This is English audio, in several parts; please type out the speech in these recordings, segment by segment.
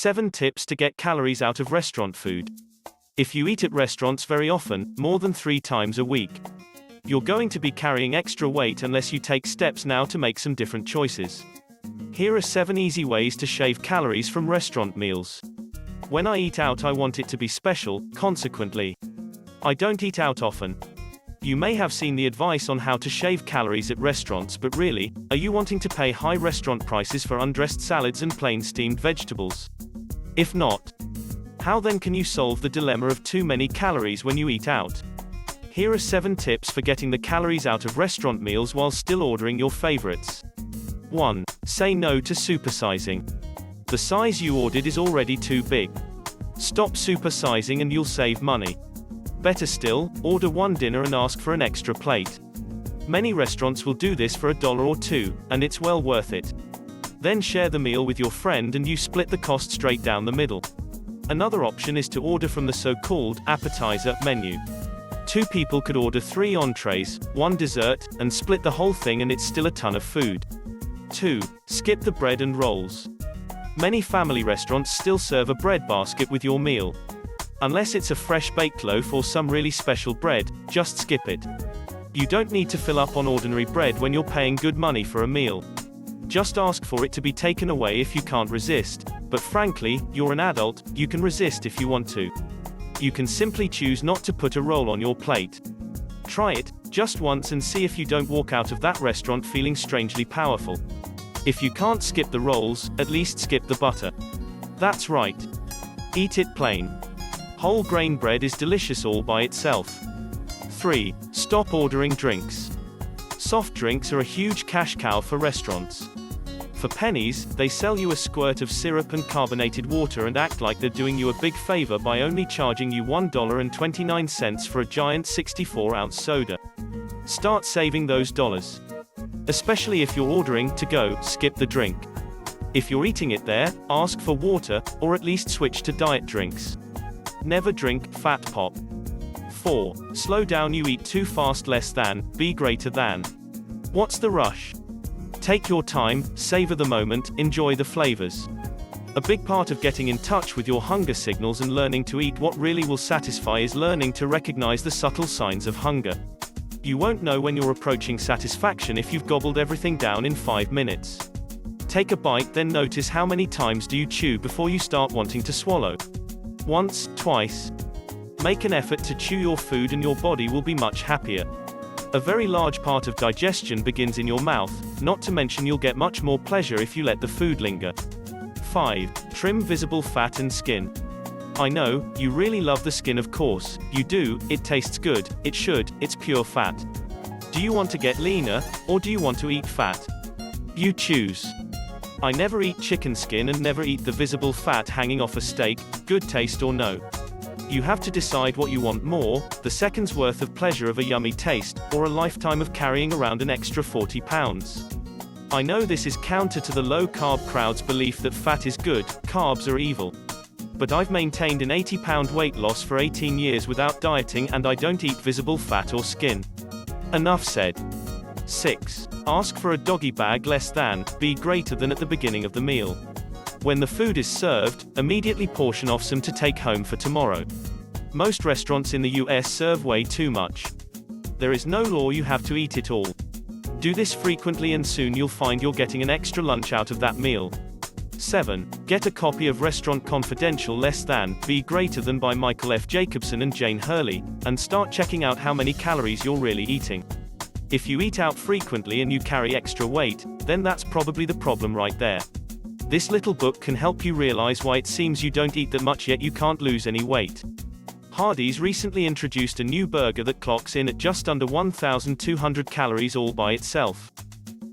7 tips to get calories out of restaurant food. If you eat at restaurants very often, more than 3 times a week, you're going to be carrying extra weight unless you take steps now to make some different choices. Here are 7 easy ways to shave calories from restaurant meals. When I eat out, I want it to be special, consequently, I don't eat out often. You may have seen the advice on how to shave calories at restaurants, but really, are you wanting to pay high restaurant prices for undressed salads and plain steamed vegetables? If not, how then can you solve the dilemma of too many calories when you eat out? Here are 7 tips for getting the calories out of restaurant meals while still ordering your favorites. 1. Say no to supersizing. The size you ordered is already too big. Stop supersizing and you'll save money. Better still, order one dinner and ask for an extra plate. Many restaurants will do this for $1 or $2, and it's well worth it. Then share the meal with your friend and you split the cost straight down the middle. Another option is to order from the so-called appetizer menu. 2 people could order 3 entrees, 1 dessert, and split the whole thing, and it's still a ton of food. 2. Skip the bread and rolls. Many family restaurants still serve a bread basket with your meal. Unless it's a fresh baked loaf or some really special bread, just skip it. You don't need to fill up on ordinary bread when you're paying good money for a meal. Just ask for it to be taken away if you can't resist, but frankly, you're an adult, you can resist if you want to. You can simply choose not to put a roll on your plate. Try it, just once, and see if you don't walk out of that restaurant feeling strangely powerful. If you can't skip the rolls, at least skip the butter. That's right. Eat it plain. Whole grain bread is delicious all by itself. 3. Stop ordering drinks. Soft drinks are a huge cash cow for restaurants. For pennies, they sell you a squirt of syrup and carbonated water and act like they're doing you a big favor by only charging you $1.29 for a giant 64-ounce soda. Start saving those dollars. Especially if you're ordering to go, skip the drink. If you're eating it there, ask for water, or at least switch to diet drinks. Never drink fat pop. 4. Slow down. You eat too fast. Less than, be greater than. What's the rush? Take your time, savor the moment, enjoy the flavors. A big part of getting in touch with your hunger signals and learning to eat what really will satisfy is learning to recognize the subtle signs of hunger. You won't know when you're approaching satisfaction if you've gobbled everything down in 5 minutes. Take a bite, then notice how many times do you chew before you start wanting to swallow. Once, twice. Make an effort to chew your food and your body will be much happier. A very large part of digestion begins in your mouth, not to mention you'll get much more pleasure if you let the food linger. 5. Trim visible fat and skin. I know, you really love the skin, of course, you do, it tastes good, it should, it's pure fat. Do you want to get leaner, or do you want to eat fat? You choose. I never eat chicken skin and never eat the visible fat hanging off a steak, good taste or no. You have to decide what you want more, the second's worth of pleasure of a yummy taste, or a lifetime of carrying around an extra 40 pounds. I know this is counter to the low-carb crowd's belief that fat is good, carbs are evil. But I've maintained an 80-pound weight loss for 18 years without dieting, and I don't eat visible fat or skin. Enough said. 6. Ask for a doggy bag. Less than, be greater than at the beginning of the meal. When the food is served, immediately portion off some to take home for tomorrow. Most restaurants in the US serve way too much. There is no law you have to eat it all. Do this frequently and soon you'll find you're getting an extra lunch out of that meal. 7. Get a copy of Restaurant Confidential. Less than, be greater than by Michael F. Jacobson and Jane Hurley, and start checking out how many calories you're really eating. If you eat out frequently and you carry extra weight, then that's probably the problem right there. This little book can help you realize why it seems you don't eat that much yet you can't lose any weight. Hardee's recently introduced a new burger that clocks in at just under 1,200 calories all by itself.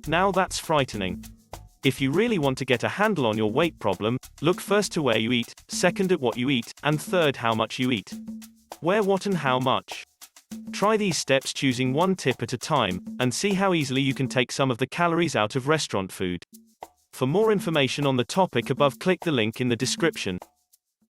Now that's frightening. If you really want to get a handle on your weight problem, look first to where you eat, second at what you eat, and third how much you eat. Where, what, and how much. Try these steps, choosing one tip at a time, and see how easily you can take some of the calories out of restaurant food. For more information on the topic above, click the link in the description.